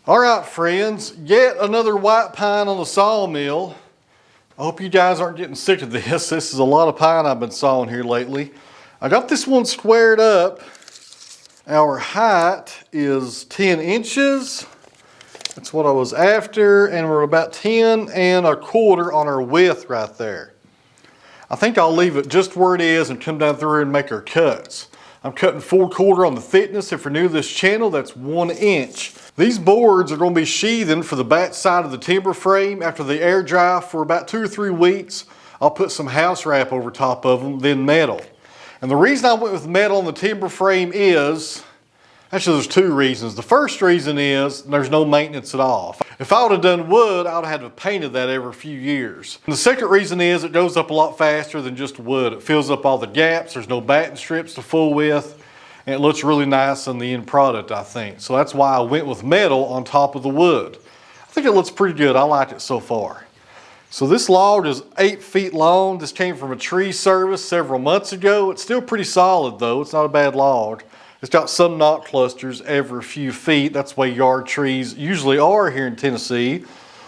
All right, friends, yet another white pine on the sawmill. I hope you guys aren't getting sick of this. This is a lot of pine I've been sawing here lately. I got this one squared up. Our height is 10 inches. That's what I was after, and we're about 10 1/4 on our width right there. I think I'll leave it just where it is and come down through and make our cuts. I'm cutting 4/4 on the thickness. If you're new to this channel, that's 1 inch. These boards are going to be sheathing for the back side of the timber frame. After they air dry for about 2 or 3 weeks, I'll put some house wrap over top of them, then metal. And the reason I went with metal on the timber frame is, actually there's 2 reasons. The first reason is there's no maintenance at all. If I would have done wood, I would have had to have painted that every few years. And the second reason is it goes up a lot faster than just wood. It fills up all the gaps, there's no batting strips to fool with, and it looks really nice on the end product, I think. So that's why I went with metal on top of the wood. I think it looks pretty good. I like it so far. So this log is 8 feet long. This came from a tree service several months ago. It's still pretty solid though. It's not a bad log. It's got some knot clusters every few feet. That's the way yard trees usually are here in Tennessee.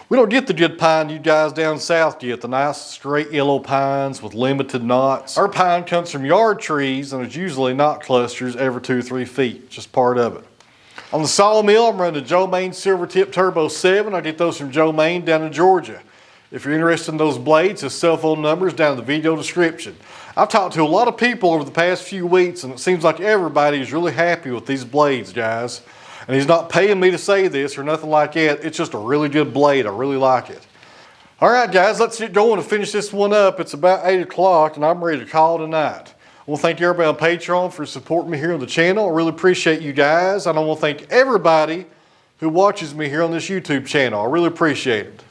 We don't get the good pine you guys down south get, the nice straight yellow pines with limited knots. Our pine comes from yard trees and it's usually knot clusters every 2 or 3 feet, just part of it. On the sawmill, I'm running a Joe Maine Silvertip Turbo 7. I get those from Joe Maine down in Georgia. If you're interested in those blades, his cell phone number is down in the video description. I've talked to a lot of people over the past few weeks and it seems like everybody is really happy with these blades, guys. And he's not paying me to say this or nothing like that. It's just a really good blade. I really like it. All right, guys, let's get going and finish this one up. It's about 8 o'clock and I'm ready to call it a night. I want to thank everybody on Patreon for supporting me here on the channel. I really appreciate you guys. And I want to thank everybody who watches me here on this YouTube channel. I really appreciate it.